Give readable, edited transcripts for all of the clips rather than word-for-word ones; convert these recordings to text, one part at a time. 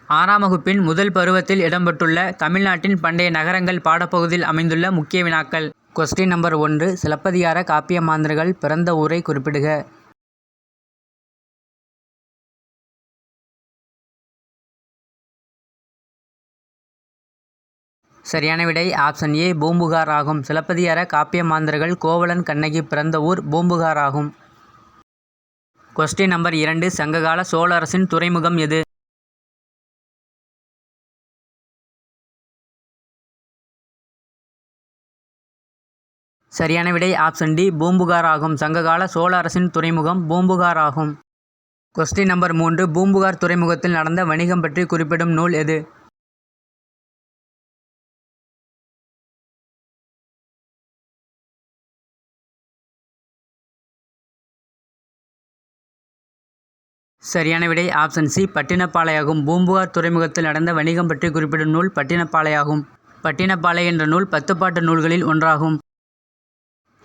6ஆம் வகுப்பின் முதல் பருவத்தில் இடம்பெற்றுள்ள தமிழ்நாட்டின் பண்டைய நகரங்கள் பாடப்பகுதியில் அமைந்துள்ள முக்கிய வினாக்கள். கொஸ்டின் நம்பர் 1 சிலப்பதிகார காப்பிய மாந்தர்கள் பிறந்த ஊரை குறிப்பிடுக. சரியான விடை ஆப்ஷன் ஏ பூம்புகார் ஆகும். சிலப்பதிகார காப்பிய மாந்தர்கள் கோவலன் கண்ணகி பிறந்த ஊர் பூம்புகார் ஆகும். கொஸ்டின் நம்பர் 2 சங்ககால சோழ அரசின் துறைமுகம் எது? சரியான விடை ஆப்ஷன் டி பூம்புகார் ஆகும். சங்ககால சோழ அரசின் துறைமுகம் பூம்புகார் ஆகும். கொஸ்டின் நம்பர் 3 பூம்புகார் துறைமுகத்தில் நடந்த வணிகம் பற்றி குறிப்பிடும் நூல் எது? சரியான விடை ஆப்ஷன் சி பட்டினப்பாலையாகும். பூம்புகார் துறைமுகத்தில் நடந்த வணிகம் பற்றி குறிப்பிடும் நூல் பட்டினப்பாலையாகும். பட்டினப்பாலை என்ற நூல் 10 பாட்டு நூல்களில் ஒன்றாகும்.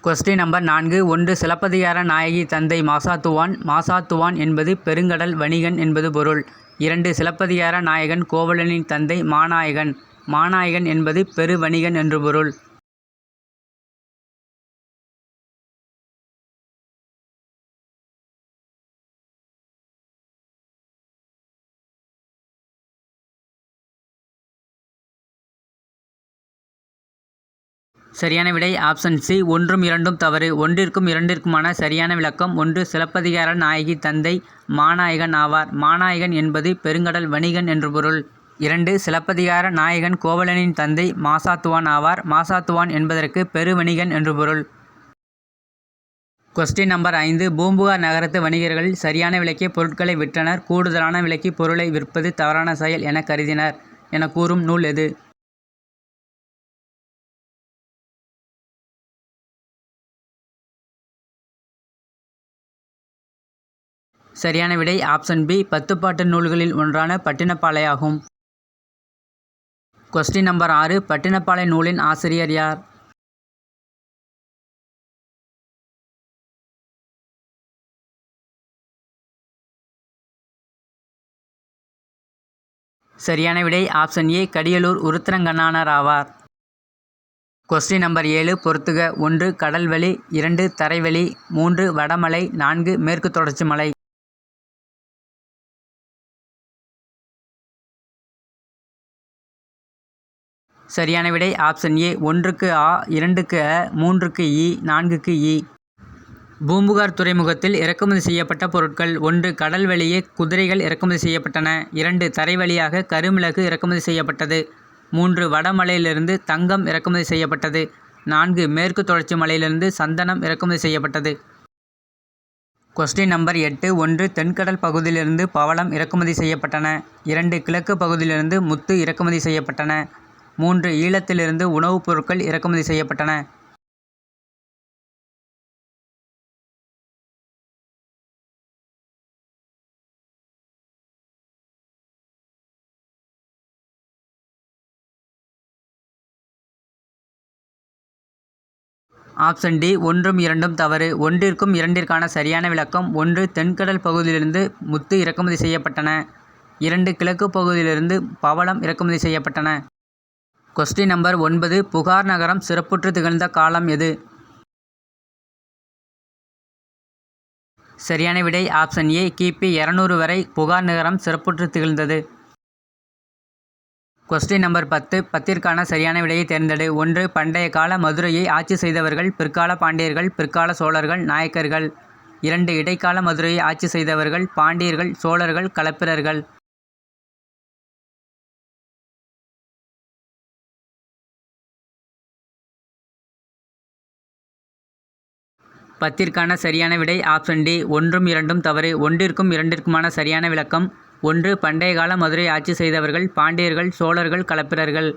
கொஸ்டின் நம்பர் 4 1 சிலப்பதிகார நாயகி தந்தை மாசாத்துவான். மாசாத்துவான் என்பது பெருங்கடல் வணிகன் என்பது பொருள். 2 சிலப்பதிகார நாயகன் கோவலனின் தந்தை மாநாயகன். மாநாயகன் என்பது பெரு வணிகன் என்று பொருள். சரியான விடை ஆப்ஷன் சி 1ம் 2ம் தவறு. 1ற்கும் 2ற்குமான சரியான விளக்கம் 1 சிலப்பதிகார நாயகி தந்தை மாநாயகன் ஆவார். மாநாயகன் என்பது பெருங்கடல் வணிகன் என்று பொருள். 2 சிலப்பதிகார நாயகன் கோவலனின் தந்தை மாசாத்துவான் ஆவார். மாசாத்துவான் என்பதற்கு பெருவணிகன் என்று பொருள். கொஸ்டின் நம்பர் 5 பூம்புகார் நகரத்து வணிகர்கள் சரியான விலைக்கு பொருட்களை விற்றனர். கூடுதலான விலைக்கு பொருளை விற்பது தவறான செயல் என கருதினர் என கூறும் நூல் எது? சரியான விடை ஆப்ஷன் பி 10 பாட்டு நூல்களில் ஒன்றான பட்டினப்பாலையாகும். கொஸ்டின் நம்பர் 6 பட்டினப்பாலை நூலின் ஆசிரியர் யார்? சரியான விடை ஆப்ஷன் ஏ கடியலூர் உருத்திரங்கண்ணார் ஆவார். கொஸ்டின் நம்பர் 7 பொறுத்துக. 1 கடல்வழி, 2 தரைவழி, 3 வடமலை, 4 மேற்கு தொடர்ச்சி மலை. சரியான விடை ஆப்ஷன் ஏ 1க்கு ஆ, 2க்கு அ, 3க்கு இ, 4க்கு இ. பூம்புகார் துறைமுகத்தில் இறக்குமதி செய்யப்பட்ட பொருட்கள். 1 கடல் வழியே குதிரைகள் இறக்குமதி செய்யப்பட்டன. 2 தரை வழியாக கருமிளகு இறக்குமதி செய்யப்பட்டது. 3 வடமலையிலிருந்து தங்கம் இறக்குமதி செய்யப்பட்டது. 4 மேற்கு தொடர்ச்சி மலையிலிருந்து சந்தனம் இறக்குமதி செய்யப்பட்டது. கொஸ்டின் நம்பர் 8 1 தென்கடல் பகுதியிலிருந்து பவளம் இறக்குமதி செய்யப்பட்டன. 2 கிழக்கு பகுதியிலிருந்து முத்து இறக்குமதி செய்யப்பட்டன. 3 ஈழத்திலிருந்து உணவுப் பொருட்கள் இறக்குமதி செய்யப்பட்டன. ஆப்ஷன் டி 1ம் 2ம் தவறு. 1ற்கும் 2ற்கான சரியான விளக்கம் 1 தென்கடல் பகுதியிலிருந்து முத்து இறக்குமதி செய்யப்பட்டன. 2 கிழக்கு பகுதியிலிருந்து பவளம் இறக்குமதி செய்யப்பட்டன. கொஸ்டின் நம்பர் 9 புகார் நகரம் சிறப்புற்று திகழ்ந்த காலம் எது? சரியான விடை ஆப்ஷன் ஏ கிபி 200 வரை புகார் நகரம் சிறப்புற்று திகழ்ந்தது. கொஸ்டின் நம்பர் 10 10ற்கான சரியான விடையை தேர்ந்தெடு. 1 பண்டைய கால மதுரையை ஆட்சி செய்தவர்கள் பிற்கால பாண்டியர்கள், பிற்கால சோழர்கள், நாயக்கர்கள். 2 இடைக்கால மதுரையை ஆட்சி செய்தவர்கள் பாண்டியர்கள், சோழர்கள், களப்பிரர்கள். 10ற்கான சரியான விடை ஆப்ஷன் டி 1ம் 2ம் தவறு. 1ற்கும் 2ற்குமான சரியான விளக்கம் 1 பண்டைய கால மதுரை ஆட்சி செய்தவர்கள் பாண்டியர்கள், சோழர்கள், களப்பிரர்கள்.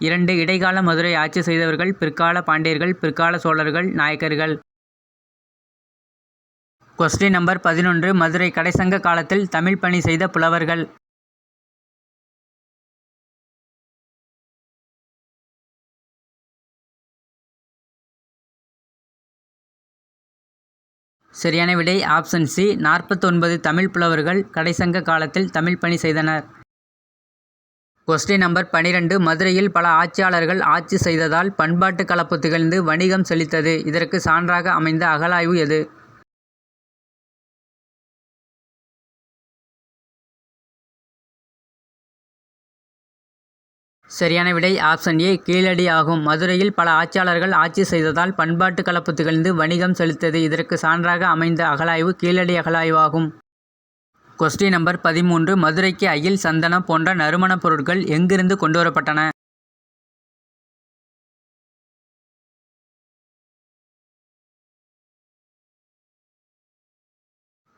2 இடைக்கால மதுரை ஆட்சி செய்தவர்கள் பிற்கால பாண்டியர்கள், பிற்கால சோழர்கள், நாயக்கர்கள். கொஸ்டின் நம்பர் 11 மதுரை கடைசங்க காலத்தில் தமிழ் பணி செய்த புலவர்கள். சரியான விடை ஆப்ஷன் சி 49 தமிழ் புலவர்கள் கடைசங்க காலத்தில் தமிழ் பணி செய்தனர். கொஸ்டின் நம்பர் 12 மதுரையில் பல ஆட்சியாளர்கள் ஆட்சி செய்ததால் பண்பாட்டு கலப்பு திகழ்ந்து வணிகம் செழித்தது. இதற்கு சான்றாக அமைந்த அகழாய்வு எது? சரியான விடை ஆப்ஷன் ஏ கீழடி ஆகும். மதுரையில் பல ஆட்சியாளர்கள் ஆட்சி செய்ததால் பண்பாட்டு கலப்பு திகழ்ந்து வணிகம் செழித்தது. இதற்கு சான்றாக அமைந்த அகழாய்வு கீழடி அகழாய்வாகும். கொஸ்டின் நம்பர் 13 மதுரைக்கு அயில், சந்தனம் போன்ற நறுமணப் பொருட்கள் எங்கிருந்து கொண்டுவரப்பட்டன?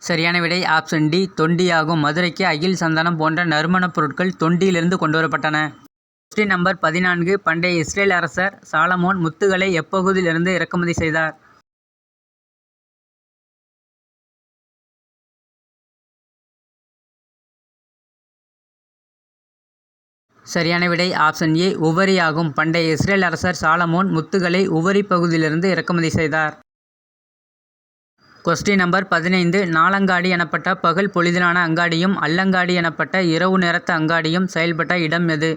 சரியான விடை ஆப்ஷன் டி தொண்டியாகும். மதுரைக்கு அயில், சந்தனம் போன்ற நறுமணப் பொருட்கள் தொண்டியிலிருந்து கொண்டுவரப்பட்டன. கொஸ்டின் நம்பர் 14 பண்டைய இஸ்ரேல் அரசர் சாலமோன் முத்துகளை எப்பகுதியிலிருந்து இறக்குமதி செய்தார்? சரியான விடை ஆப்ஷன் ஏ உவரி ஆகும். பண்டைய இஸ்ரேல் அரசர் சாலமோன் முத்துகளை உவரி பகுதியிலிருந்து இறக்குமதி செய்தார். கொஸ்டின் நம்பர் 15 நாளங்காடி எனப்பட்ட பகல் பொழுதிலான அங்காடியும் அல்லங்காடி எனப்பட்ட இரவு நேரத்து அங்காடியும் செயல்பட்ட இடம் எது?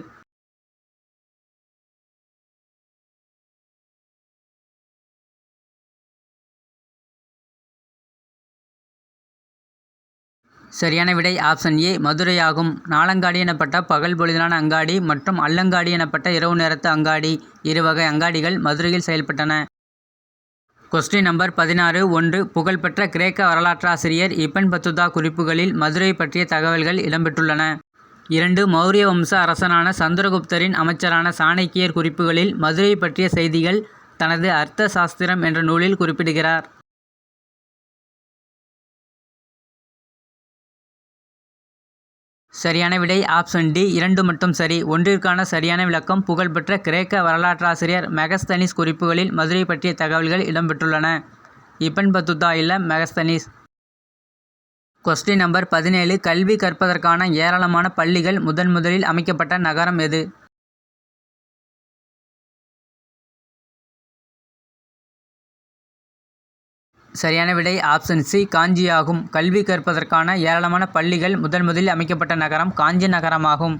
சரியான விடை ஆப்ஷன் ஏ மதுரை ஆகும். நாளங்காடி எனப்பட்ட பகல் பொழுதிலான அங்காடி மற்றும் அல்லங்காடி எனப்பட்ட இரவு நேரத்து அங்காடி, இருவகை அங்காடிகள் மதுரையில் செயல்பட்டன. கொஸ்டின் நம்பர் 16 1 புகழ்பெற்ற கிரேக்க வரலாற்றாசிரியர் இபன் பத்துதா குறிப்புகளில் மதுரை பற்றிய தகவல்கள் இடம்பெற்றுள்ளன. 2 மௌரிய வம்ச அரசனான சந்திரகுப்தரின் அமைச்சரான சாணக்கியர் குறிப்புகளில் மதுரை பற்றிய செய்திகள் தனது அர்த்த சாஸ்திரம் என்ற நூலில் குறிப்பிடுகிறார். சரியான விடை ஆப்ஷன் டி 2 மட்டும் சரி. ஒன்றிற்கான சரியான விளக்கம் புகழ்பெற்ற கிரேக்க வரலாற்றாசிரியர் மெகஸ்தனிஸ் குறிப்புகளில் மதுரை பற்றிய தகவல்கள் இடம்பெற்றுள்ளன. இபன் பத்துதா இல்ல மெகஸ்தனிஸ். கொஸ்டின் நம்பர் 17 கல்வி கற்பதற்கான ஏராளமான பள்ளிகள் முதலில் அமைக்கப்பட்ட நகரம் எது? சரியான விடை ஆப்ஷன் சி காஞ்சி ஆகும். கல்வி கற்பதற்கான ஏராளமான பள்ளிகள் முதலில் அமைக்கப்பட்ட நகரம் காஞ்சி நகரமாகும்.